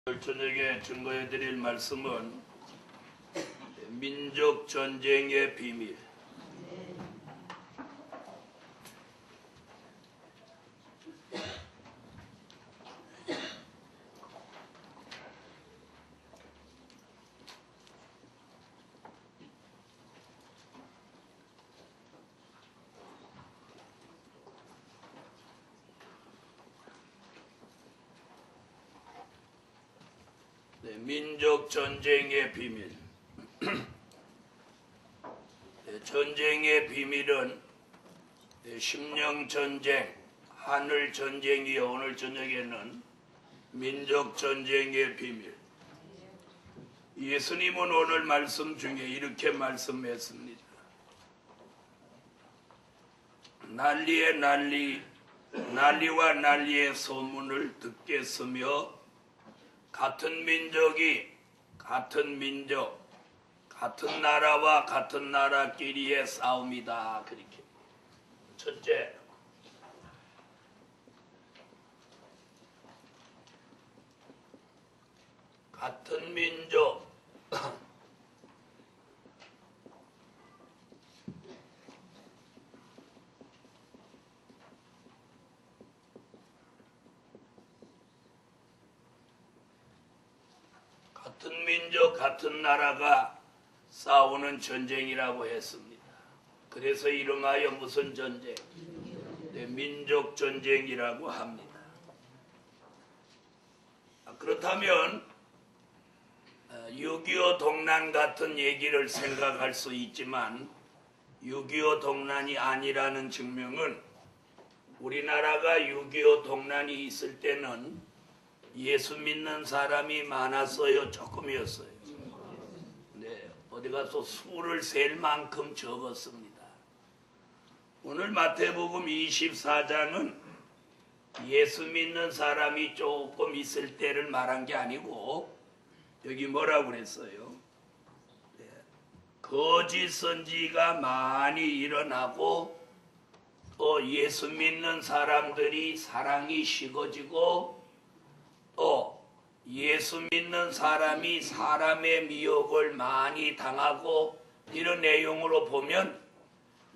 저녁에 증거해 드릴 말씀은 민족 전쟁의 비밀. 민족 전쟁의 비밀. 전쟁의 비밀은 심령 전쟁, 하늘 전쟁이요. 오늘 저녁에는 민족 전쟁의 비밀. 예수님은 오늘 말씀 중에 이렇게 말씀했습니다. 난리와 난리의 소문을 듣겠으며 같은 민족이 같은 민족, 같은 나라와 같은 나라끼리의 싸움이다. 그렇게. 첫째, 같은 민족, 같은 민족, 같은 나라가 싸우는 전쟁이라고 했습니다. 그래서 이름하여 무슨 전쟁? 민족 전쟁이라고 합니다. 그렇다면 6.25 동란 같은 얘기를 생각할 수 있지만 6.25 동란이 아니라는 증명은 우리나라가 6.25 동란이 있을 때는 예수 믿는 사람이 많았어요? 조금이었어요? 네, 어디 가서 수를 셀 만큼 적었습니다. 오늘 마태복음 24장은 예수 믿는 사람이 조금 있을 때를 말한 게 아니고 여기 뭐라고 그랬어요? 네, 거짓 선지가 많이 일어나고 또 예수 믿는 사람들이 사랑이 식어지고 또 예수 믿는 사람이 사람의 미혹을 많이 당하고 이런 내용으로 보면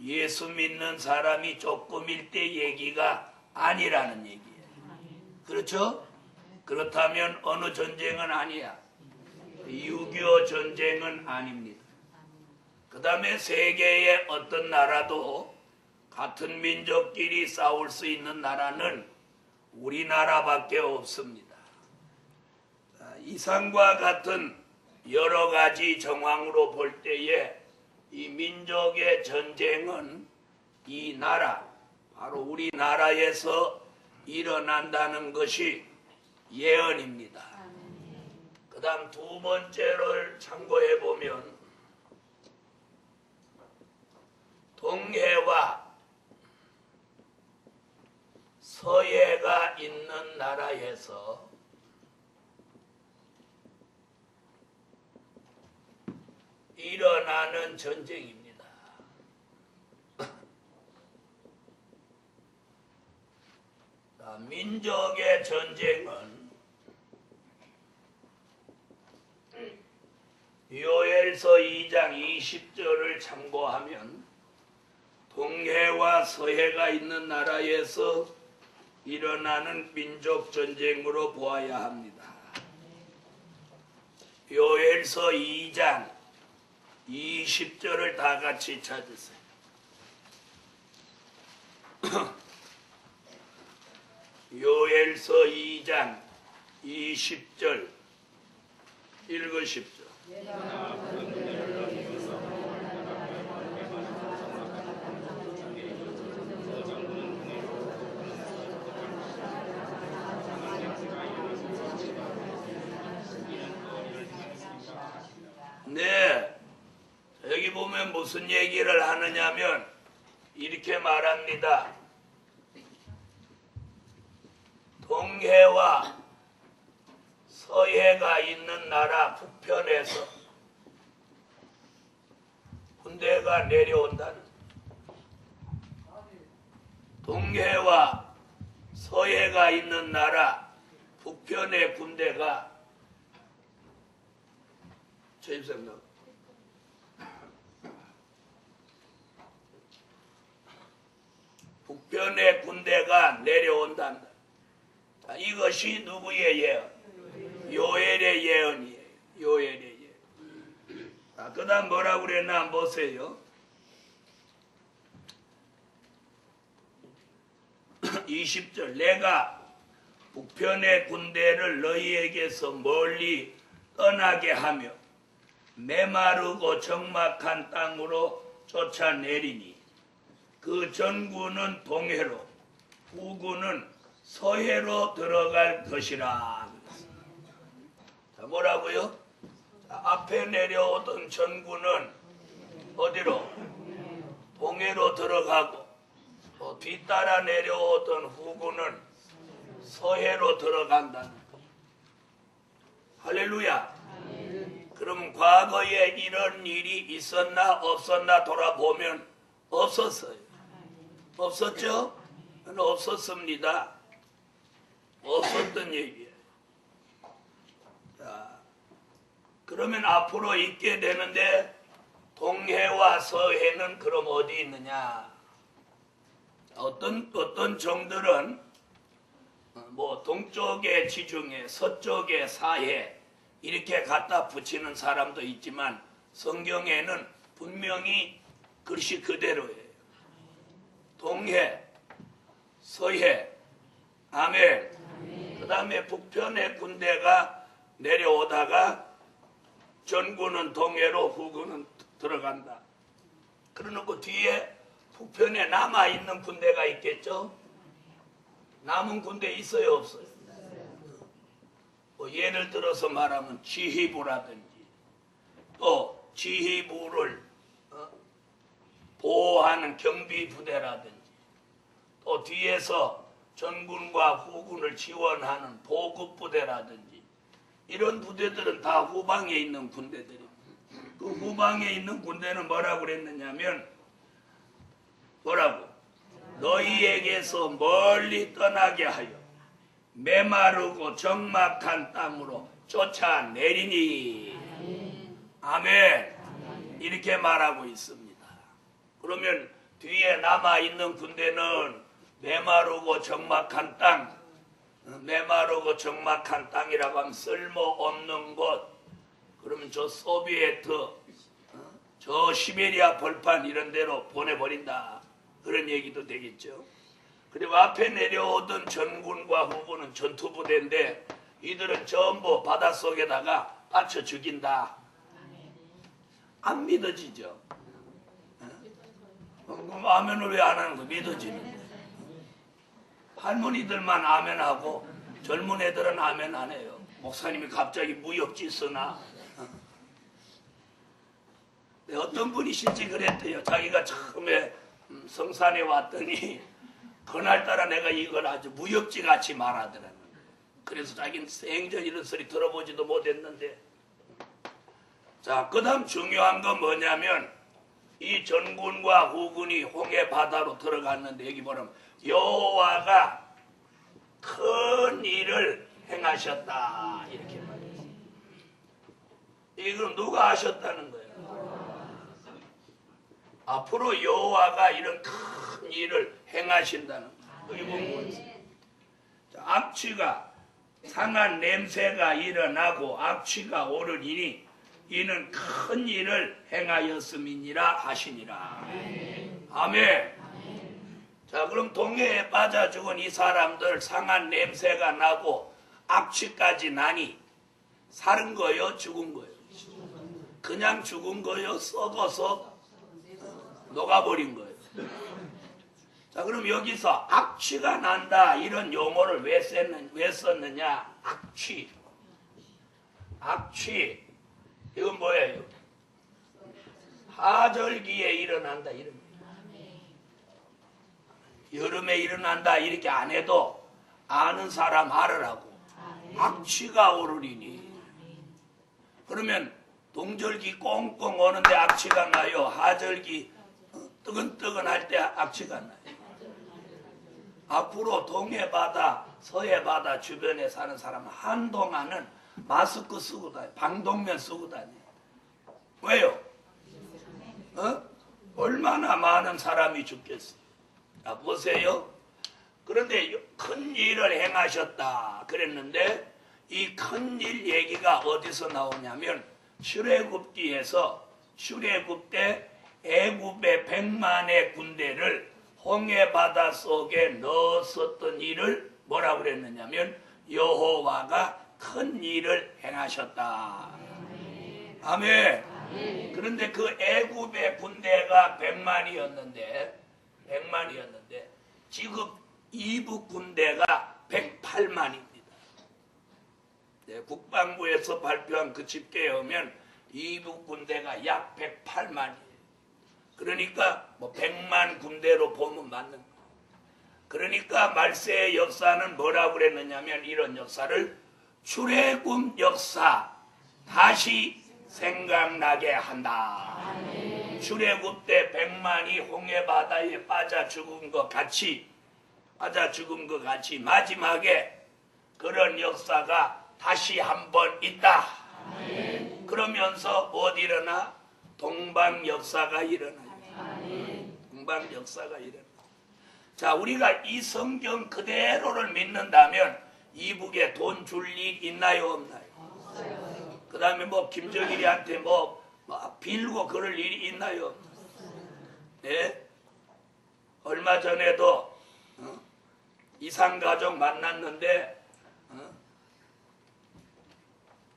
예수 믿는 사람이 조금일 때 얘기가 아니라는 얘기예요. 그렇죠? 그렇다면 어느 전쟁은 아니야. 6.25 전쟁은 아닙니다. 그 다음에 세계의 어떤 나라도 같은 민족끼리 싸울 수 있는 나라는 우리나라밖에 없습니다. 이상과 같은 여러 가지 정황으로 볼 때에 이 민족의 전쟁은 이 나라, 바로 우리나라에서 일어난다는 것이 예언입니다. 그 다음 두 번째를 참고해 보면 동해와 서해가 있는 나라에서 일어나는 전쟁입니다. 민족의 전쟁은 요엘서 2장 20절을 참고하면 동해와 서해가 있는 나라에서 일어나는 민족 전쟁으로 보아야 합니다. 요엘서 2장 20절을 다 같이 찾으세요. 요엘서 2장 20절 읽으십시오. 네. 여기 보면 무슨 얘기를 하느냐면 이렇게 말합니다. 동해와 서해가 있는 나라 북편에서 군대가 내려온다는, 동해와 서해가 있는 나라 북편의 군대가 최입생님. 북편의 군대가 내려온단다. 자, 이것이 누구의 예언? 요엘의 예언이에요. 요엘의 예언. 자, 그 다음 뭐라고 그랬나 한번 보세요. 20절 내가 북편의 군대를 너희에게서 멀리 떠나게 하며 메마르고 적막한 땅으로 쫓아내리니 그 전군은 동해로 후군은 서해로 들어갈 것이라. 자, 뭐라고요? 자, 앞에 내려오던 전군은 어디로? 동해로 들어가고 뒤따라 내려오던 후군은 서해로 들어간다는 거. 할렐루야. 그럼 과거에 이런 일이 있었나 없었나 돌아보면 없었어요. 없었죠? 없었습니다. 없었던 얘기예요. 자, 그러면 앞으로 있게 되는데 동해와 서해는 그럼 어디 있느냐? 어떤 종들은 뭐 동쪽에 지중해, 서쪽에 사해 이렇게 갖다 붙이는 사람도 있지만 성경에는 분명히 글씨 그대로예요. 동해, 서해, 아멘. 그 다음에 북편의 군대가 내려오다가 전군은 동해로 후군은 들어간다. 그러놓고 뒤에 북편에 남아있는 군대가 있겠죠? 남은 군대 있어요 없어요? 뭐 예를 들어서 말하면 지휘부라든지 또 지휘부를 보호하는 경비부대라든지 또 뒤에서 전군과 후군을 지원하는 보급부대라든지 이런 부대들은 다 후방에 있는 군대들입니다. 그 후방에 있는 군대는 뭐라고 그랬느냐면 뭐라고? 너희에게서 멀리 떠나게 하여 메마르고 적막한 땅으로 쫓아내리니. 아멘. 이렇게 말하고 있습니다. 그러면 뒤에 남아있는 군대는 메마르고 적막한 땅, 메마르고 적막한 땅이라고 하면 쓸모없는 곳, 그러면 저 소비에트, 저 시베리아 벌판 이런 데로 보내버린다. 그런 얘기도 되겠죠. 그리고 앞에 내려오던 전군과 후군은 전투부대인데 이들은 전부 바닷속에다가 빠쳐 죽인다. 안 믿어지죠? 그럼 아멘을 왜 안 하는 거? 믿어지는데. 할머니들만 아멘하고 젊은 애들은 아멘 안 해요. 목사님이 갑자기 무협지 쓰나? 어떤 분이 실제 그랬대요. 자기가 처음에 성산에 왔더니 그날따라 내가 이걸 아주 무협지 같이 말하더라고요. 그래서 자기는 생전 이런 소리 들어보지도 못했는데. 자, 그 다음 중요한 건 뭐냐면 이 전군과 후군이 홍해 바다로 들어갔는데 여기 보면 여호와가 큰 일을 행하셨다 이렇게 말해요. 이건 누가 하셨다는 거예요? 앞으로 여호와가 이런 큰 일을 행하신다는 거예요. 악취가 상한 냄새가 일어나고 악취가 오르니 이는 큰 일을 행하였음이니라 하시니라. 아멘. 자, 그럼 동해에 빠져 죽은 이 사람들 상한 냄새가 나고 악취까지 나니 살은 거요, 죽은 거요? 그냥 죽은 거요, 썩어서 녹아버린 거예요. 자, 그럼 여기서 악취가 난다 이런 용어를 왜 썼느냐? 악취. 악취. 이건 뭐예요? 하절기에 일어난다 이런 거예요. 여름에 일어난다 이렇게 안 해도 아는 사람 알으라고. 악취가 오르리니. 그러면 동절기 꽁꽁 오는데 악취가 나요? 하절기 뜨근뜨근할 때 악취가 나요? 앞으로 동해바다, 서해바다 주변에 사는 사람은 한동안은 마스크 쓰고 다녀요. 방독면 쓰고 다녀요. 왜요? 얼마나 많은 사람이 죽겠어요. 자, 보세요. 그런데 큰 일을 행하셨다 그랬는데 이 큰 일 얘기가 어디서 나오냐면 출애굽기에서 출애굽 때 애굽의 100만의 군대를 홍해바다 속에 넣었었던 일을 뭐라고 그랬느냐면 여호와가 큰 일을 행하셨다. 아멘. 그런데 그 애굽의 군대가 100만이었는데 지금 이북 군대가 108만입니다. 네, 국방부에서 발표한 그 집계에 의하면 이북 군대가 약 108만이에요. 그러니까 뭐 100만 군대로 보면 맞는 거예요. 그러니까 말세의 역사는 뭐라고 그랬느냐면 이런 역사를 출애굽 역사 다시 생각나게 한다. 출애굽 때 100만이 홍해바다에 빠져 죽은 것 같이 마지막에 그런 역사가 다시 한번 있다. 그러면서 어디 일어나? 동방 역사가 일어나요. 동방 역사가 일어나. 자, 우리가 이 성경 그대로를 믿는다면 이북에 돈 줄 일 있나요, 없나요? 그 다음에 뭐 김정일이한테 뭐 빌고 그럴 일이 있나요? 네? 얼마 전에도 이산가족 만났는데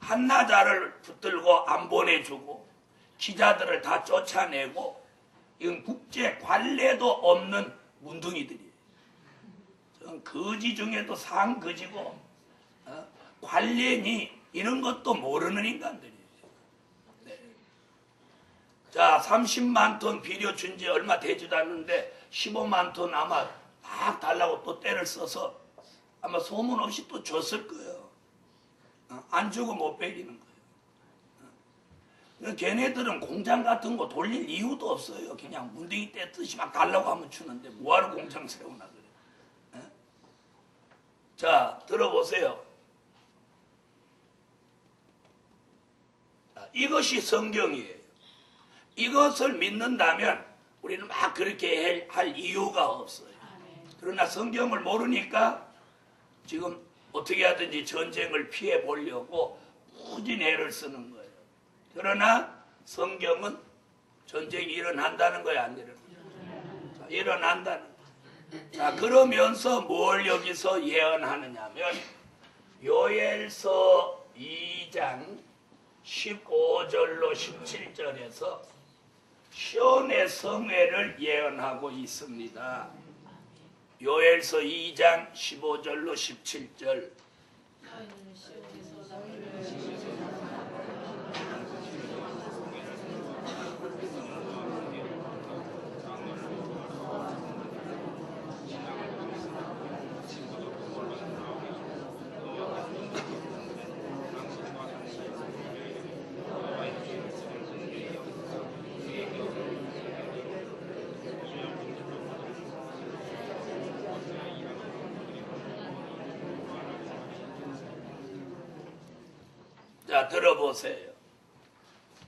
한나자를 붙들고 안 보내주고 기자들을 다 쫓아내고 이건 국제 관례도 없는 문둥이들이에요. 거지 중에도 상거지고 관례니 이런 것도 모르는 인간들이에요. 네. 자, 30만 톤 비료 준 지 얼마 되지도 않는데 15만 톤 아마 막 달라고 또 때를 써서 아마 소문 없이 또 줬을 거예요. 안 주고 못 빼기는 거예요. 걔네들은 공장 같은 거 돌릴 이유도 없어요. 그냥 문둥이 떼듯이 막 달라고 하면 주는데 뭐하러 공장 세우나 그래. 자, 들어보세요. 이것이 성경이에요. 이것을 믿는다면 우리는 막 그렇게 할 이유가 없어요. 그러나 성경을 모르니까 지금 어떻게 하든지 전쟁을 피해 보려고 무진 애를 쓰는 거예요. 그러나 성경은 전쟁이 일어난다는 거야, 안 일어나요? 자, 일어난다는 거예요. 자, 그러면서 뭘 여기서 예언하느냐면 요엘서 2장 15절로 17절에서 시온의 성회를 예언하고 있습니다. 요엘서 2장 15절로 17절. 자, 들어보세요.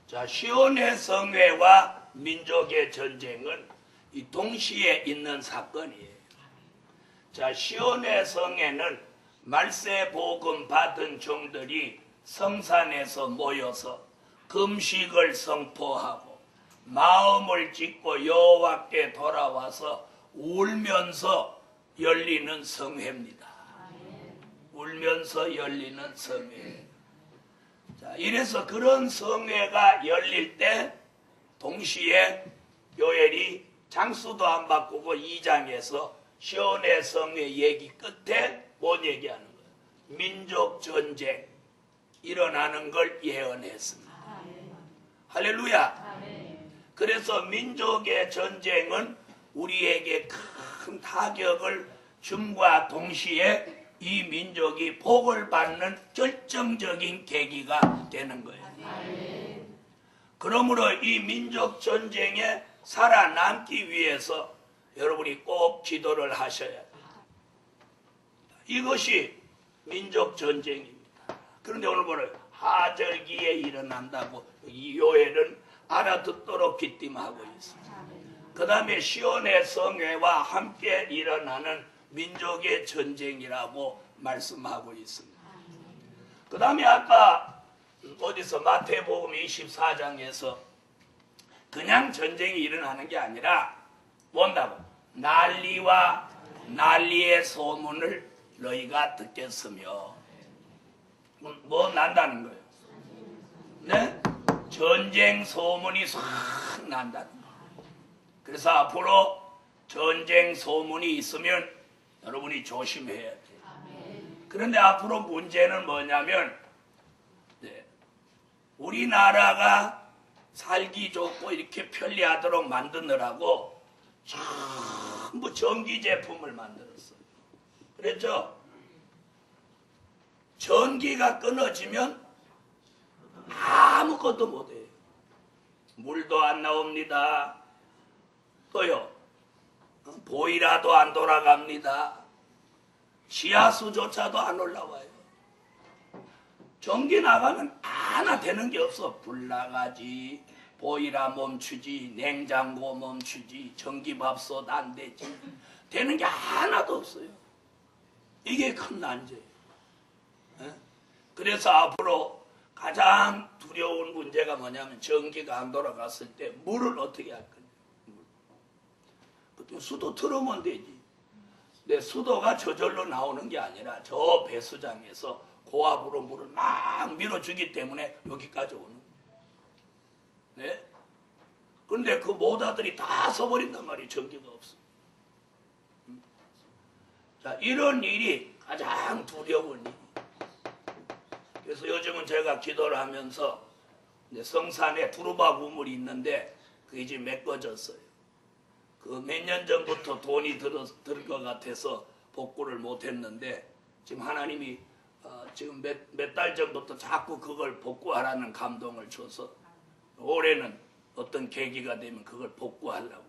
자, 시온의 성회와 민족의 전쟁은 이 동시에 있는 사건이에요. 자, 시온의 성회는 말세 복음 받은 종들이 성산에서 모여서 금식을 선포하고 마음을 짓고 여호와께 돌아와서 울면서 열리는 성회입니다. 울면서 열리는 성회. 자, 이래서 그런 성회가 열릴 때 동시에 요엘이 장수도 안 바꾸고 2장에서 시온의 성회 얘기 끝에 뭔 얘기하는 거예요? 민족 전쟁 일어나는 걸 예언했습니다. 할렐루야. 그래서 민족의 전쟁은 우리에게 큰 타격을 줌과 동시에 이 민족이 복을 받는 결정적인 계기가 되는 거예요. 그러므로 이 민족 전쟁에 살아남기 위해서 여러분이 꼭 기도를 하셔야 돼요. 이것이 민족 전쟁입니다. 그런데 오늘 보면 하절기에 일어난다고 이 요엘은 알아듣도록 귀띔하고 있습니다. 그 다음에 시온의 성회와 함께 일어나는 민족의 전쟁이라고 말씀하고 있습니다. 그 다음에 아까 어디서 마태복음 24장에서 그냥 전쟁이 일어나는 게 아니라 뭔다고? 난리와 난리의 소문을 너희가 듣겠으며 뭐 난다는 거예요? 네? 전쟁 소문이 싹 난다는 거예요. 그래서 앞으로 전쟁 소문이 있으면 여러분이 조심해야 돼요. 그런데 앞으로 문제는 뭐냐면 우리나라가 살기 좋고 이렇게 편리하도록 만드느라고 전부 전기 제품을 만들었어요. 그랬죠? 전기가 끊어지면 아무것도 못해요. 물도 안 나옵니다. 또요, 보일러도 안 돌아갑니다. 지하수조차도 안 올라와요. 전기 나가면 하나 되는 게 없어. 불 나가지, 보일러 멈추지, 냉장고 멈추지, 전기밥솥 안 되지. 되는 게 하나도 없어요. 이게 큰 난제예요. 그래서 앞으로 가장 두려운 문제가 뭐냐면 전기가 안 돌아갔을 때 물을 어떻게 할 거냐. 그때 수도 틀으면 되지. 근데 수도가 저절로 나오는 게 아니라 저 배수장에서 고압으로 물을 막 밀어주기 때문에 여기까지 오는 거예요. 네? 그런데 그 모다들이 다 써버린단 말이에요. 전기가 없어. 자, 이런 일이 가장 두려운 일. 그래서 요즘은 제가 기도를 하면서 성산에 두루박 우물이 있는데 그게 지금 메꿔졌어요. 그 몇 년 전부터 돈이 들 것 같아서 복구를 못했는데 지금 하나님이 지금 몇 달 전부터 자꾸 그걸 복구하라는 감동을 줘서 올해는 어떤 계기가 되면 그걸 복구하려고.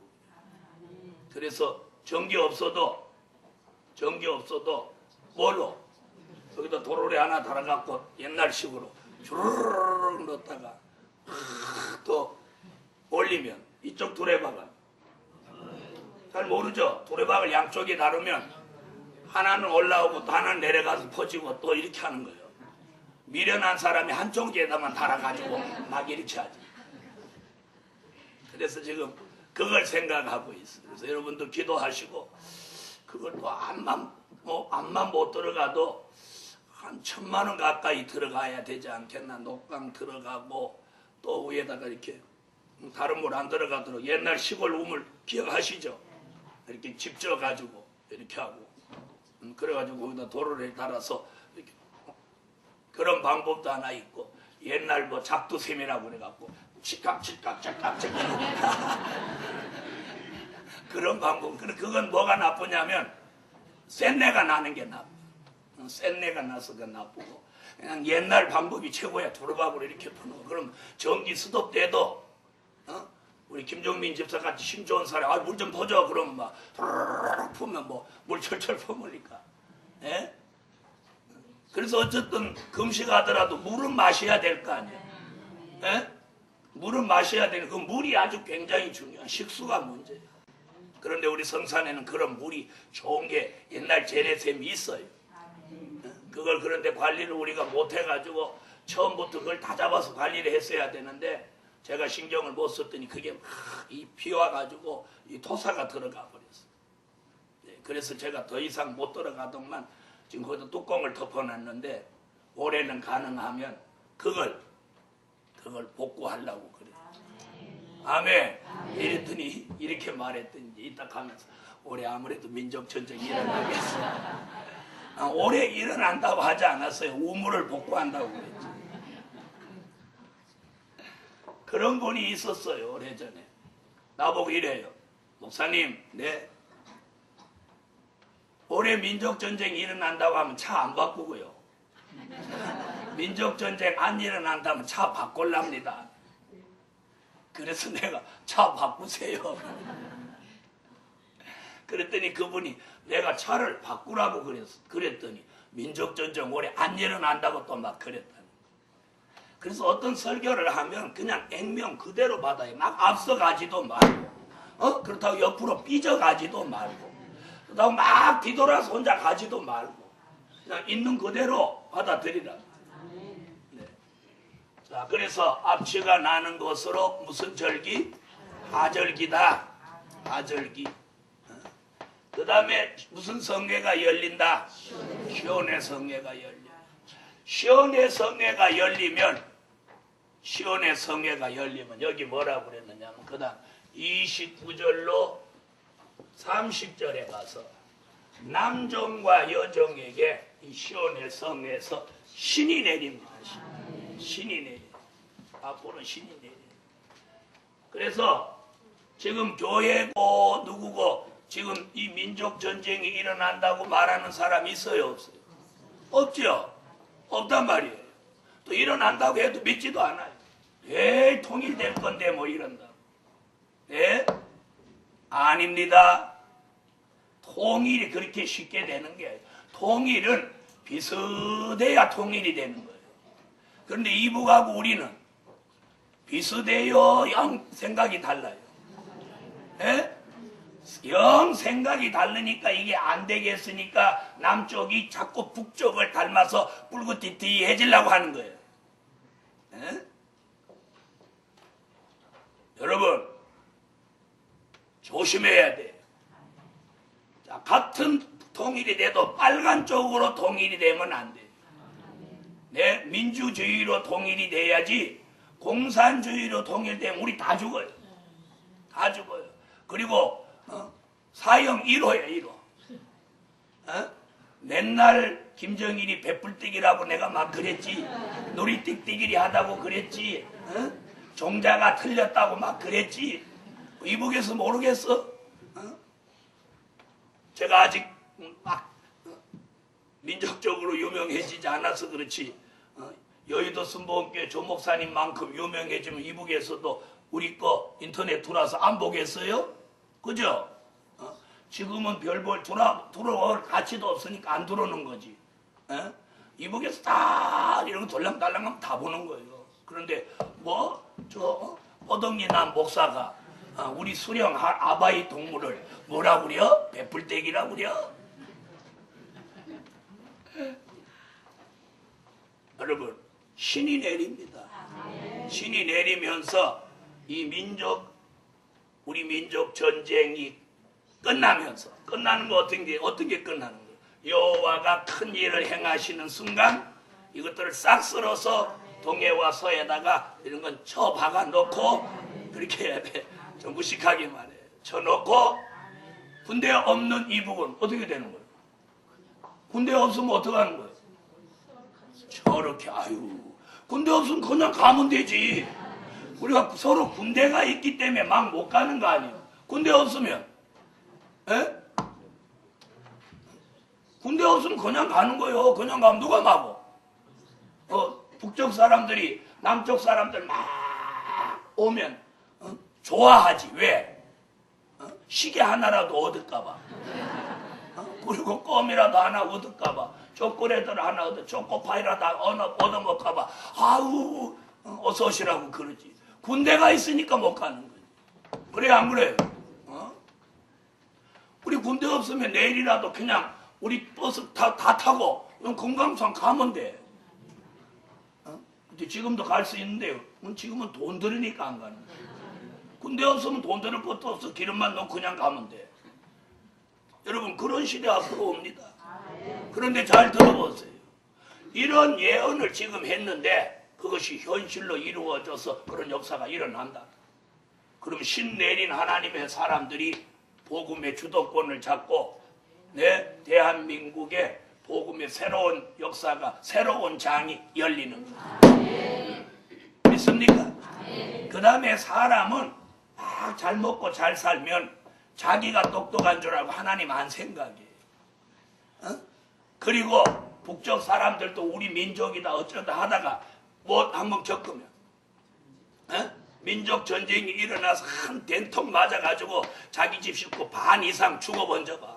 그래서 전기 없어도 뭘로? 여기다 도로래 하나 달아갖고 옛날식으로 주르륵 넣었다가 또 올리면 이쪽 두레박은 잘 모르죠? 두레박을 양쪽에 다루면 하나는 올라오고 또 하나는 내려가서 퍼지고 또 이렇게 하는 거예요. 미련한 사람이 한쪽에다만 달아가지고 막 이렇게 하지. 그래서 지금 그걸 생각하고 있어요. 그래서 여러분도 기도하시고 그걸 또 암만 못 들어가도 한 1,000만 원 가까이 들어가야 되지 않겠나. 녹강 들어가고 또 위에다가 이렇게 다른 물 안 들어가도록 옛날 시골 우물 기억하시죠? 이렇게 집 지어가지고 이렇게 하고 그래가지고 거기다 도로를 달아서 이렇게 그런 방법도 하나 있고 옛날 뭐 작두샘이라고 그래갖고 칙깍칙깍 그런 방법. 그건 뭐가 나쁘냐면 쇳내가 나는 게 나빠. 쇳내가 나서 그 나쁘고 그냥 옛날 방법이 최고야. 두루박으로 이렇게 푸는 거. 그럼 전기 스톱 때도 우리 김종민 집사같이 힘 좋은 사람 물 좀 퍼줘 그러면 막 부르르르 푸면 뭐 물 철철 퍼물니까. 예? 그래서 어쨌든 금식하더라도 물은 마셔야 될 거 아니에요. 예? 물은 마셔야 되는 그 물이 아주 굉장히 중요한 식수가 문제예요. 그런데 우리 성산에는 그런 물이 좋은 게 옛날 재래샘이 있어요. 그걸 그런데 관리를 우리가 못 해가지고 처음부터 그걸 다 잡아서 관리를 했어야 되는데 제가 신경을 못 썼더니 그게 막 이 비와가지고 이 토사가 들어가 버렸어요. 네, 그래서 제가 더 이상 못 들어가더만 지금 거기다 뚜껑을 덮어놨는데 올해는 가능하면 그걸 복구하려고 그래요. 아멘. 이랬더니 이렇게 말했더니 이따 가면서 올해 아무래도 민족전쟁이 일어나겠어. 올해 일어난다고 하지 않았어요. 우물을 복구한다고 그랬지. 그런 분이 있었어요. 오래전에. 나보고 이래요. 목사님, 네. 올해 민족전쟁이 일어난다고 하면 차 안 바꾸고요. 민족전쟁 안 일어난다면 차 바꿀랍니다. 그래서 내가 차 바꾸세요. 그랬더니 그분이 내가 차를 바꾸라고 그랬더니 민족전쟁 올해 안 일어난다고 또 막 그랬다는 거예요. 그래서 어떤 설교를 하면 그냥 액면 그대로 받아요. 막 앞서가지도 말고, 그렇다고 옆으로 삐져가지도 말고, 그렇다고 막 뒤돌아서 혼자 가지도 말고, 그냥 있는 그대로 받아들이라. 네. 자, 그래서 앞치가 나는 것으로 무슨 절기? 하절기다. 하절기. 그 다음에 무슨 성회가 열린다? 시온의 성회가 열려. 시온의 성회가 열리면, 시온의 성회가 열리면 여기 뭐라고 그랬느냐면 그 다음 29절로 30절에 가서 남종과 여종에게 이 시온의 성에서 신이 내립니다. 신이 내려. 앞으로 신이 내려. 그래서 지금 교회고 누구고 지금 이 민족 전쟁이 일어난다고 말하는 사람이 있어요, 없어요? 없죠. 없단 말이에요. 또 일어난다고 해도 믿지도 않아요. 에이, 통일될 건데 뭐 이런다고. 예? 아닙니다. 통일이 그렇게 쉽게 되는 게 아니에요. 통일은 비슷해야 통일이 되는 거예요. 그런데 이북하고 우리는 비슷해요, 영 생각이 달라요. 예? 영 생각이 다르니까 이게 안 되겠으니까 남쪽이 자꾸 북쪽을 닮아서 뿔긋티티해지려고 하는 거예요. 예? 여러분 조심해야 돼요. 자, 같은 통일이 돼도 빨간 쪽으로 통일이 되면 안 돼요. 네, 민주주의로 통일이 돼야지 공산주의로 통일되면 우리 다 죽어요. 다 죽어요. 그리고 사형 1호야 1호. 맨날 김정일이 배불뛰기라고 내가 막 그랬지. 놀이뛰기리 하다고 그랬지. 종자가 틀렸다고 막 그랬지. 이북에서 모르겠어? 제가 아직 막 민족적으로 유명해지지 않아서 그렇지. 여의도 순복음교회 조 목사님만큼 유명해지면 이북에서도 우리 거 인터넷 들어와서 안 보겠어요? 그죠? 지금은 별볼 들어올 가치도 없으니까 안 들어오는 거지. 이북에서 다 이런 거 돌랑달랑하면 다 보는 거예요. 그런데 저 허덕리남 목사가 우리 수령 아바이 동물을 뭐라 그려? 배불떼기라 그려? 여러분 신이 내립니다. 신이 내리면서 이 우리 민족 전쟁이 끝나면서 끝나는 거 어떻게 끝나는 거예요? 여호와가 큰 일을 행하시는 순간 이것들을 싹 쓸어서 동해와 서에다가 이런 건 쳐박아 놓고 그렇게 해야 돼. 좀 무식하게 말해. 쳐놓고 군대 없는 이북은 어떻게 되는 거예요? 군대 없으면 어떻게 하는 거예요? 저렇게 군대 없으면 그냥 가면 되지. 우리가 서로 군대가 있기 때문에 막 못 가는 거 아니에요? 군대 없으면 군대 없으면 그냥 가는 거예요. 그냥 가면 누가 막어? 북쪽 사람들이 남쪽 사람들 막 오면 좋아하지. 왜? 시계 하나라도 얻을까봐. 그리고 껌이라도 하나 얻을까봐. 초콜릿을 하나 초코파이라도 얻어먹을까봐. 어서 오시라고 그러지. 군대가 있으니까 못 가는 거지. 그래 안 그래요? 우리 군대 없으면 내일이라도 그냥 우리 버스 다 타고 금강산 가면 돼. 근데 지금도 갈 수 있는데요. 지금은 돈 들으니까 안 가는 거야. 군대 없으면 돈 들을 것도 없어. 기름만 넣고 그냥 가면 돼. 여러분 그런 시대 앞으로 옵니다. 그런데 잘 들어보세요. 이런 예언을 지금 했는데 그것이 현실로 이루어져서 그런 역사가 일어난다. 그럼 신 내린 하나님의 사람들이 복음의 주도권을 잡고 대한민국의 복음의 새로운 역사가 새로운 장이 열리는 거예요. 믿습니까? 그 다음에 사람은 막 잘 먹고 잘 살면 자기가 똑똑한 줄 알고 하나님 안 생각해요. 그리고 북쪽 사람들도 우리 민족이다 어쩌다 하다가 뭐 한번 겪으면 민족 전쟁이 일어나서 한 된통 맞아가지고 자기 집 식구 반 이상 죽어본 적 봐.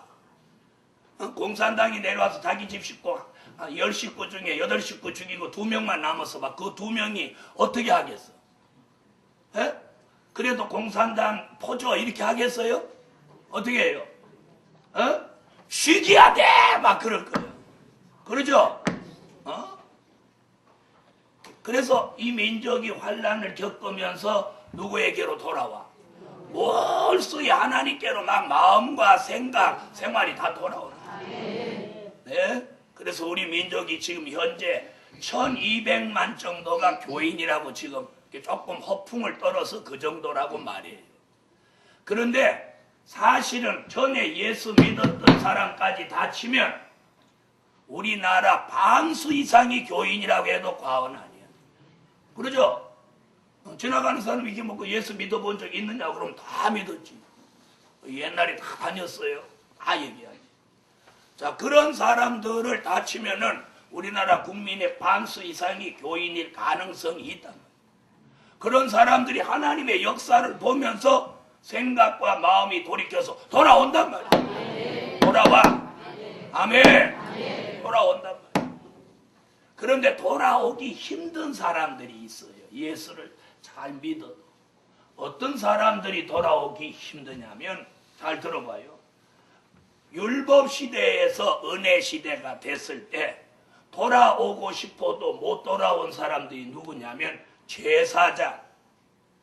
공산당이 내려와서 자기 집 식구 열 식구 중에 8식구 죽이고 2명만 남았어 봐. 그 2명이 어떻게 하겠어? 에? 그래도 공산당 포조 이렇게 하겠어요? 어떻게 해요? 쉬기야 돼! 막 그럴 거예요. 그러죠? 그래서 이 민족이 환란을 겪으면서 누구에게로 돌아와? 월수의 하나님께로 막 마음과 생각, 생활이 다 돌아오는 거예요. 네? 그래서 우리 민족이 지금 현재 1200만 정도가 교인이라고 지금 조금 허풍을 떨어서 그 정도라고 말이에요. 그런데 사실은 전에 예수 믿었던 사람까지 다 치면 우리나라 반수 이상이 교인이라고 해도 과언 아니에요. 그러죠? 지나가는 사람이 이게 뭐 예수 믿어본 적 있느냐 그러면 다 믿었지. 옛날에 다 다녔어요. 다 얘기하지. 자, 그런 사람들을 다 치면은 우리나라 국민의 반수 이상이 교인일 가능성이 있단 말이에요. 그런 사람들이 하나님의 역사를 보면서 생각과 마음이 돌이켜서 돌아온단 말이에요. 돌아와. 아멘. 돌아온단 말이에요. 그런데 돌아오기 힘든 사람들이 있어요. 예수를 잘 믿어도. 어떤 사람들이 돌아오기 힘드냐면 잘 들어봐요. 율법 시대에서 은혜 시대가 됐을 때 돌아오고 싶어도 못 돌아온 사람들이 누구냐면 제사장,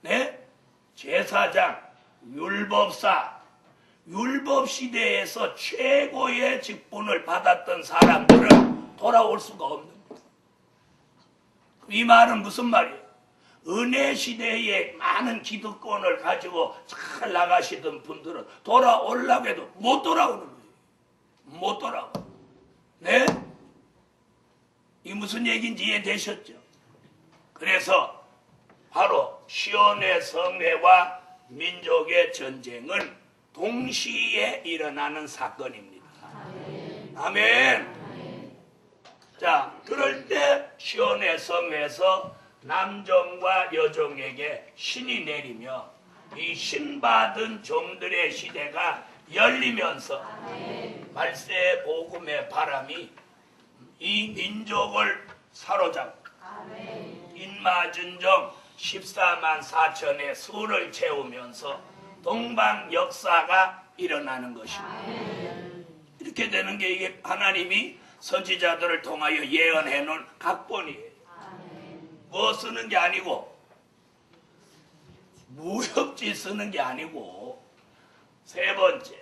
네? 제사장, 율법사, 율법 시대에서 최고의 직분을 받았던 사람들은 돌아올 수가 없는 거예요. 이 말은 무슨 말이에요? 은혜 시대에 많은 기득권을 가지고 잘 나가시던 분들은 돌아오려고 해도 못 돌아오는 거예요. 못 돌아와. 네? 이 무슨 얘기인지 이해되셨죠? 그래서 바로 시온의 성회와 민족의 전쟁은 동시에 일어나는 사건입니다. 아멘. 자, 그럴 때 시온의 성회에서 남종과 여종에게 신이 내리며 이 신받은 종들의 시대가 열리면서 말세 복음의 바람이 이 민족을 사로잡고 인마준정 14만 4천의 수를 채우면서 동방 역사가 일어나는 것입니다. 이렇게 되는 게 이게 하나님이 선지자들을 통하여 예언해 놓은 각본이에요. 뭐 쓰는 게 아니고 무협지 쓰는 게 아니고. 세 번째,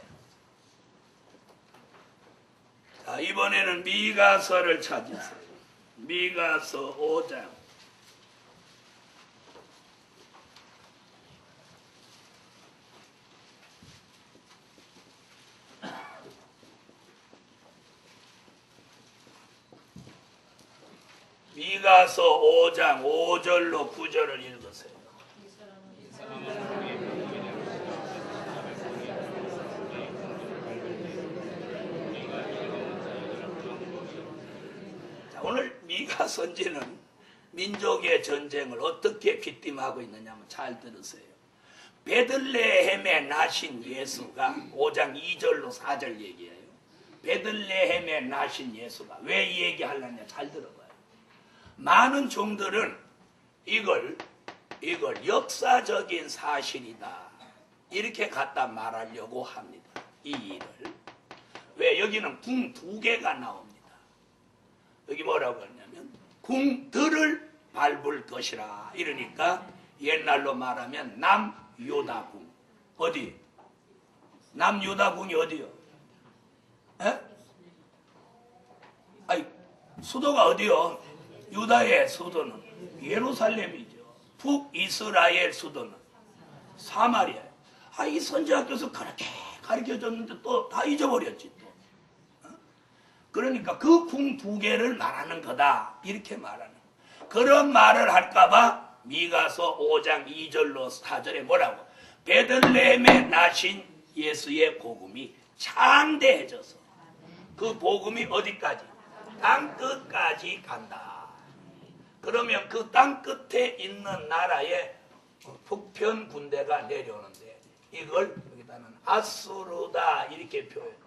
자, 이번에는 미가서를 찾으세요. 미가서 5장. 미가서 5장 5절로 9절을 읽으세요. 자, 오늘 미가 선지는 민족의 전쟁을 어떻게 빗대하고 있느냐면 잘 들으세요. 베들레헴에 나신 예수가 5장 2절로 4절 얘기해요. 베들레헴에 나신 예수가 왜 이 얘기 하려냐 잘 들어봐요. 많은 종들은 이걸 역사적인 사실이다 이렇게 갖다 말하려고 합니다. 이 일을. 왜? 여기는 궁 2개가 나옵니다. 여기 뭐라고 하냐면 궁들을 밟을 것이라. 이러니까 옛날로 말하면 남유다궁. 어디? 남유다궁이 어디요? 에? 아니, 수도가 어디요? 유다의 수도는 예루살렘이죠. 북이스라엘 수도는 사마리아예요. 이 선지자께서 그렇게 가르쳐줬는데 또 다 잊어버렸지. 또. 그러니까 그 궁 2개를 말하는 거다 이렇게 말하는 거예요. 그런 말을 할까봐 미가서 5장 2절로 4절에 뭐라고? 베들레헴에 나신 예수의 복음이 창대해져서 그 복음이 어디까지? 땅끝까지 간다. 그러면 그 땅끝에 있는 나라에 북편 군대가 내려오는데 이걸 여기다는 아수르다 이렇게 표현해요.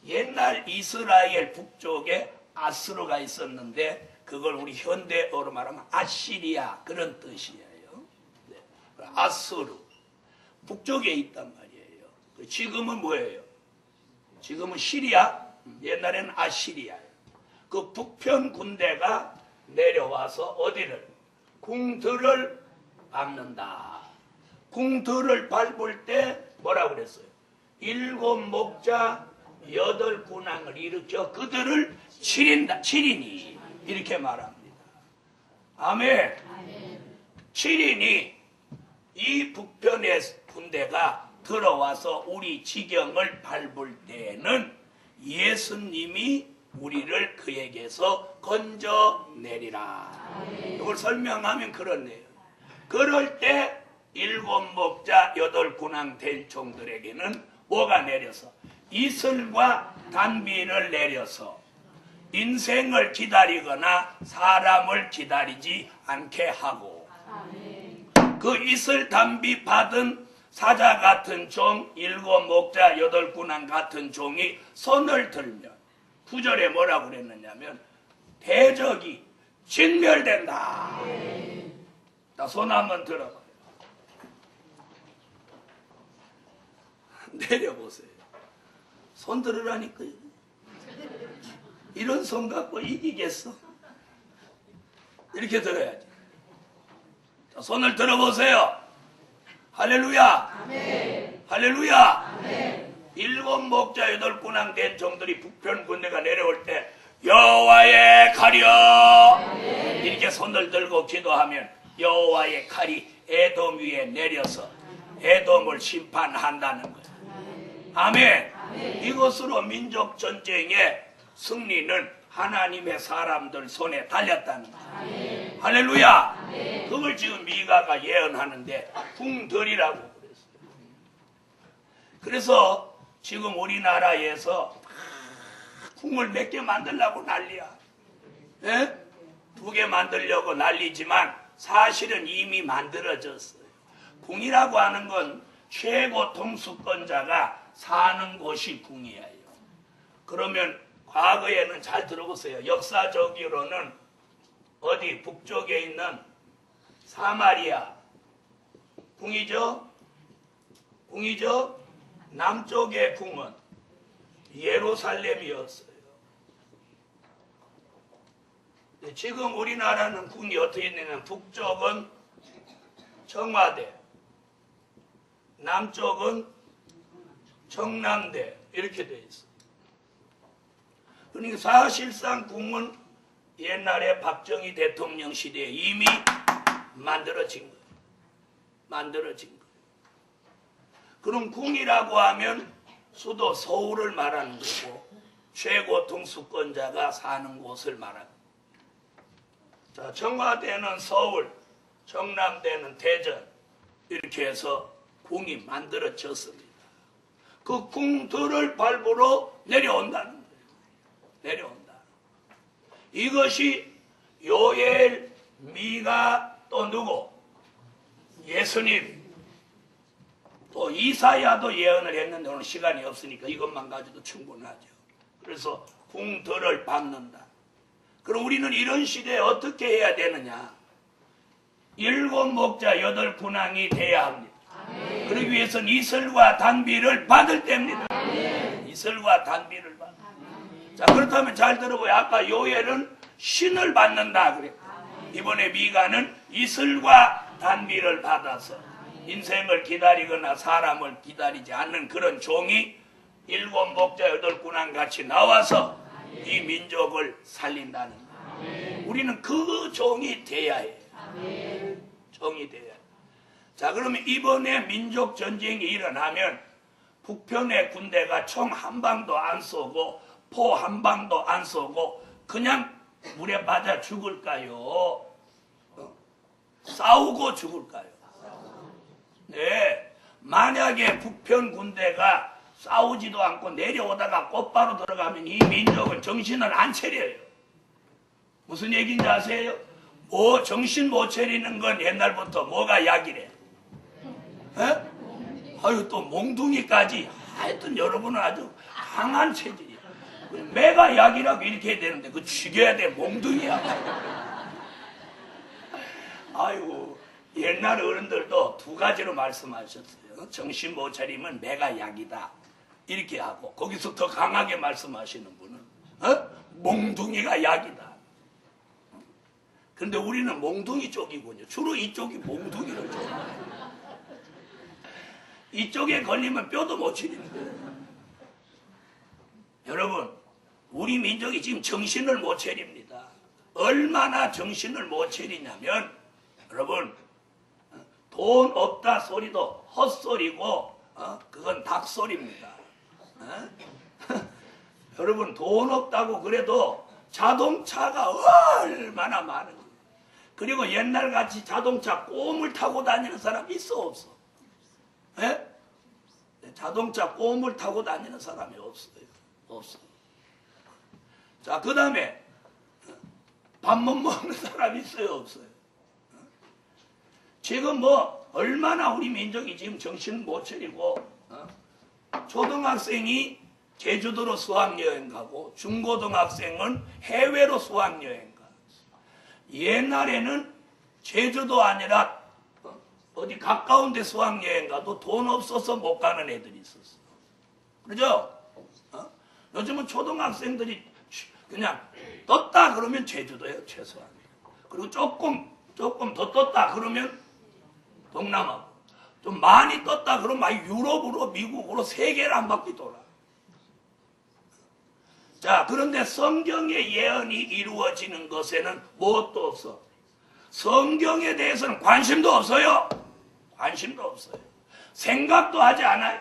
옛날 이스라엘 북쪽에 아스루가 있었는데 그걸 우리 현대어로 말하면 아시리아 그런 뜻이에요. 네. 아스루 북쪽에 있단 말이에요. 지금은 뭐예요? 지금은 시리아, 옛날에는 아시리아예요. 그 북편 군대가 내려와서 어디를? 궁들을 밟는다. 궁들을 밟을 때 뭐라고 그랬어요? 7 목자 8 군왕을 일으켜 그들을 치리니 이렇게 말합니다. 아멘. 치리니 이 북편의 군대가 들어와서 우리 지경을 밟을 때는 예수님이 우리를 그에게서 건져내리라. 이걸 설명하면 그렇네요. 그럴 때 7 목자 8 군왕 된 종들에게는 뭐가 내려서? 이슬과 단비를 내려서 인생을 기다리거나 사람을 기다리지 않게 하고 그 이슬 단비 받은 사자 같은 종 7 목자 8 군왕 같은 종이 손을 들면 9절에 뭐라고 그랬느냐면 대적이 진멸된다. 자, 손 한번 들어봐요. 내려보세요. 손 들으라니까요. 이런 손 갖고 이기겠어? 이렇게 들어야지. 자, 손을 들어보세요. 할렐루야. 아멘. 할렐루야. 아멘. 7 목자 8 군왕 된 종들이 북편 군대가 내려올 때 여호와의 칼이여 아멘. 이렇게 손을 들고 기도하면 여호와의 칼이 에돔 위에 내려서 에돔을 심판한다는 거예요. 아멘. 아멘. 이것으로 민족 전쟁의 승리는 하나님의 사람들 손에 달렸다는 거예요. 아멘. 할렐루야. 아멘. 그걸 지금 미가가 예언하는데 궁들이라고 그랬어요. 그래서 지금 우리나라에서 궁을 몇 개 만들려고 난리야. 예? 2개 만들려고 난리지만 사실은 이미 만들어졌어요. 궁이라고 하는 건 최고 통수권자가 사는 곳이 궁이에요. 그러면 과거에는 잘 들어보세요. 역사적으로는 어디 북쪽에 있는 사마리아 궁이죠? 궁이죠? 남쪽의 궁은 예루살렘이었어요. 지금 우리나라는 궁이 어떻게 있냐면 북쪽은 청와대, 남쪽은 청남대 이렇게 되어 있어요. 그러니까 사실상 궁은 옛날에 박정희 대통령 시대에 이미 만들어진 거예요. 만들어진 거예요. 그럼 궁이라고 하면 수도 서울을 말하는 거고 최고 통수권자가 사는 곳을 말합니다. 자, 청와대는 서울, 청남대는 대전 이렇게 해서 궁이 만들어졌습니다. 그 궁들을 밟으러 내려온다는 거예요. 내려온다. 이것이 요엘, 미가 또 누구? 예수님 또 이사야도 예언을 했는데 오늘 시간이 없으니까 이것만 가지고도 충분하죠. 그래서 궁들을 밟는다. 그럼 우리는 이런 시대에 어떻게 해야 되느냐? 7 목자 8 군왕이 돼야 합니다. 아멘. 그러기 위해서는 이슬과 단비를 받을 때입니다. 아멘. 이슬과 단비를 받을 때. 자, 그렇다면 잘 들어보요. 아까 요엘은 신을 받는다 그래. 이번에 미가는 이슬과 단비를 받아서 인생을 기다리거나 사람을 기다리지 않는 그런 종이 7 목자 8 군왕 같이 나와서 이 민족을 살린다는 거예요. 우리는 그 종이 돼야 해요. 종이 돼야 해요. 자, 그러면 이번에 민족 전쟁이 일어나면 북편의 군대가 총 한 방도 안 쏘고 포 한 방도 안 쏘고 그냥 물에 맞아 죽을까요? 싸우고 죽을까요? 네. 만약에 북편 군대가 싸우지도 않고 내려오다가 곧바로 들어가면 이 민족은 정신을 안 차려요. 무슨 얘기인지 아세요? 뭐 정신 못 차리는 건 옛날부터 뭐가 약이래? 에? 아유 또 몽둥이까지. 하여튼 여러분은 아주 강한 체질이야. 매가 약이라고 이렇게 해야 되는데 그 죽여야 돼. 몽둥이야. 아이고, 옛날 어른들도 두 가지로 말씀하셨어요. 정신 못 차리면 매가 약이다 이렇게 하고, 거기서 더 강하게 말씀하시는 분은 몽둥이가 약이다. 근데 우리는 몽둥이 쪽이군요. 주로 이쪽이 몽둥이를 좋아해요. 이쪽에 걸리면 뼈도 못 치리는 거예요. 여러분, 우리 민족이 지금 정신을 못 차립니다. 얼마나 정신을 못 차리냐면, 여러분, 돈 없다 소리도 헛소리고 그건 닭소리입니다. 여러분, 돈 없다고 그래도 자동차가 얼마나 많은 거예요. 그리고 옛날같이 자동차 꼼을 타고 다니는 사람 있어 없어? 예? 자동차 꼼을 타고 다니는 사람이 없어요. 없어. 자, 그 다음에 밥 못 먹는 사람이 있어요 없어요? 지금 뭐 얼마나 우리 민족이 지금 정신을 못 차리고 초등학생이 제주도로 수학여행 가고 중고등학생은 해외로 수학여행 가. 옛날에는 제주도 아니라 어디 가까운 데 수학여행 가도 돈 없어서 못 가는 애들이 있었어. 그죠? 요즘은 초등학생들이 그냥 떴다 그러면 제주도예요, 최소한. 그리고 조금 더 떴다 그러면 동남아. 좀 많이 떴다 그러면 막 유럽으로, 미국으로 세계를 한 바퀴 돌아. 자, 그런데 성경의 예언이 이루어지는 것에는 무엇도 없어. 성경에 대해서는 관심도 없어요. 관심도 없어요. 생각도 하지 않아요.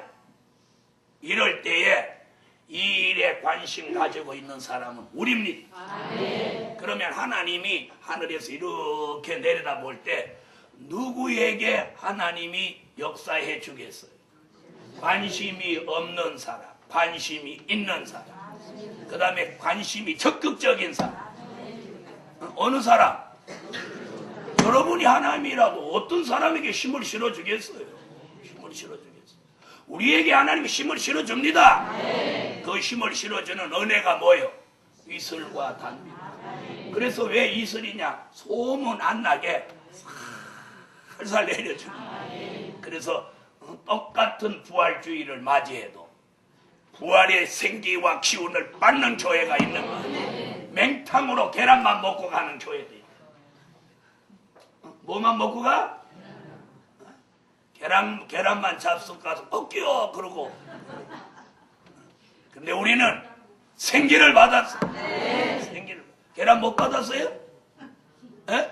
이럴 때에 이 일에 관심 가지고 있는 사람은 우리입니다. 그러면 하나님이 하늘에서 이렇게 내려다볼 때 누구에게 하나님이 역사해 주겠어요? 관심이 없는 사람, 관심이 있는 사람, 그 다음에 관심이 적극적인 사람. 어느 사람? 여러분이 하나님이라도 어떤 사람에게 힘을 실어주겠어요? 힘을 실어주겠어요. 우리에게 하나님이 힘을 실어줍니다. 그 힘을 실어주는 은혜가 뭐예요? 이슬과 단비. 그래서 왜 이슬이냐? 소문 안 나게 살살 내려주는. 그래서 똑같은 부활주의를 맞이해도 부활의 생기와 기운을 받는 교회가 있는 거예요. 맹탕으로 계란만 먹고 가는 교회도 있고. 뭐만 먹고 가? 계란만 잡숫 가서 먹기요 그러고. 근데 우리는 생기를 받았어. 생기를. 계란 못 받았어요? 에?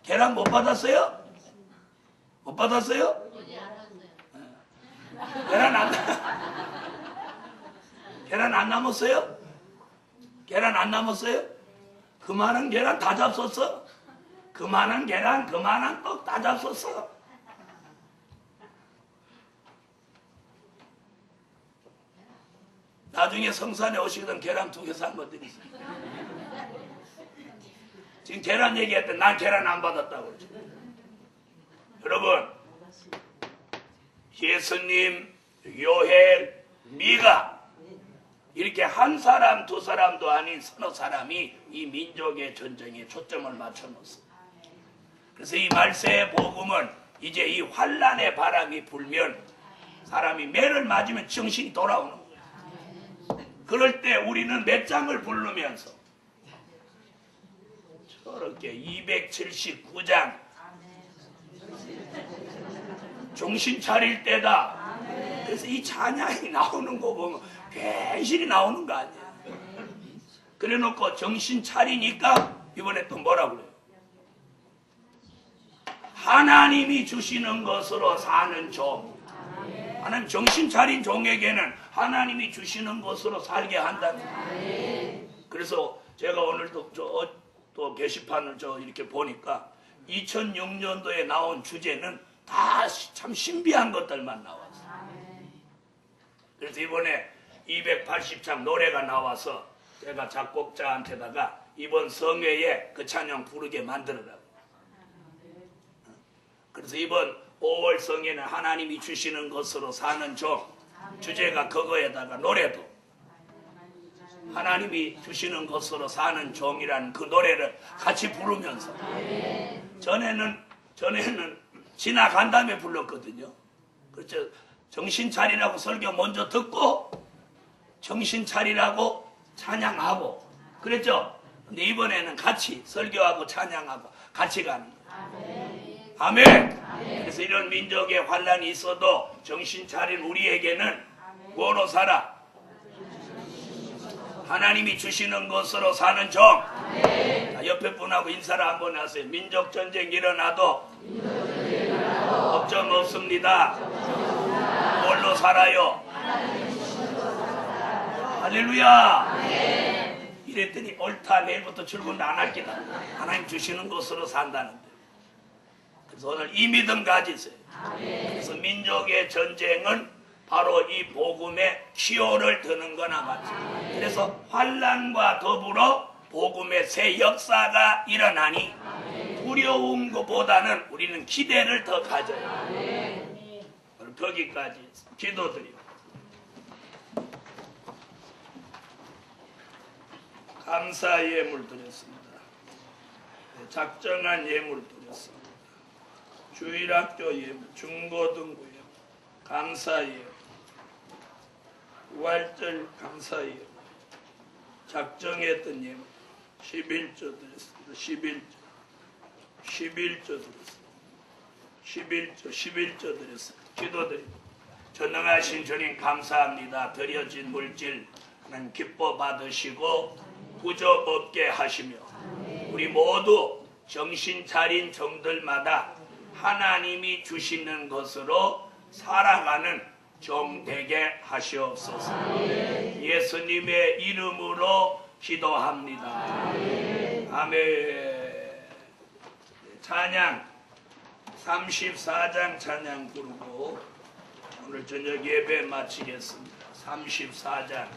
계란 못 받았어요? 못 받았어요? 계란 안 남았어요? 계란 안 남았어요? 그 많은 계란 다 잡섰어? 그 많은 계란, 그 많은 떡 다 잡섰어? 나중에 성산에 오시거든 계란 2개 산 것들이 있어요. 지금 계란 얘기할 때 난 계란 안 받았다고 그러죠. 여러분, 예수님, 요엘, 미가 이렇게 한 사람 두 사람도 아닌 서너 사람이 이 민족의 전쟁에 초점을 맞춰놓았어요. 그래서 이 말세의 복음은 이제 이 환란의 바람이 불면 사람이 매를 맞으면 정신이 돌아오는 거예요. 그럴 때 우리는 몇 장을 부르면서 저렇게 279장 정신 차릴 때다. 그래서 이 찬양이 나오는 거 보면 괜시리 나오는 거 아니에요. 그래 놓고 정신 차리니까 이번에 또 뭐라 그래요? 하나님이 주시는 것으로 사는 종. 하나님 정신 차린 종에게는 하나님이 주시는 것으로 살게 한다는 거예요. 그래서 제가 오늘도 또 게시판을 이렇게 보니까 2006년도에 나온 주제는 다 참 신비한 것들만 나왔어요. 그래서 이번에 280장 노래가 나와서 제가 작곡자한테다가 이번 성회에 그 찬양 부르게 만들어라고. 그래서 이번 5월 성회는 하나님이 주시는 것으로 사는 종, 주제가 그거에다가 노래도 하나님이 주시는 것으로 사는 종이라는 그 노래를 같이 부르면서 전에는 지나간 다음에 불렀거든요. 그렇죠. 정신 차리라고 설교 먼저 듣고 정신 차리라고 찬양하고 그랬죠. 근데 이번에는 같이 설교하고 찬양하고 같이 가는 거예요. 아멘. 그래서 이런 민족의 환란이 있어도 정신 차린 우리에게는 뭐로 살아? 하나님이 주시는 것으로 사는 종. 자, 옆에 분하고 인사를 한번 하세요. 민족 전쟁 일어나도 걱정 없습니다. 뭘로 살아요? 할렐루야. 이랬더니 옳다, 내일부터 출근 안 할 기다. 하나님 주시는 것으로 산다는데. 그래서 오늘 이 믿음 가지세요. 그래서 민족의 전쟁은 바로 이 복음의 기호를 드는 거나 마치. 그래서 환란과 더불어 복음의 새 역사가 일어나니 두려운 것보다는 우리는 기대를 더 가져요. 오늘 거기까지 기도드리고 감사 예물 드렸습니다. 작정한 예물 드렸습니다. 주일학교 예물, 중고등부 예물, 감사 예물, 부활절 감사 예물, 작정했던 예물, 11조 드렸습니다. 11조 드렸습니다. 11조 드렸습니다. 기도드립니다. 전능하신 주님 감사합니다. 드려진 물질은 기뻐 받으시고 부족 없게 하시며 우리 모두 정신 차린 종들마다 하나님이 주시는 것으로 살아가는 종 되게 하시옵소서. 예수님의 이름으로 기도합니다. 아멘. 찬양 34장 찬양 부르고 오늘 저녁 예배 마치겠습니다. 34장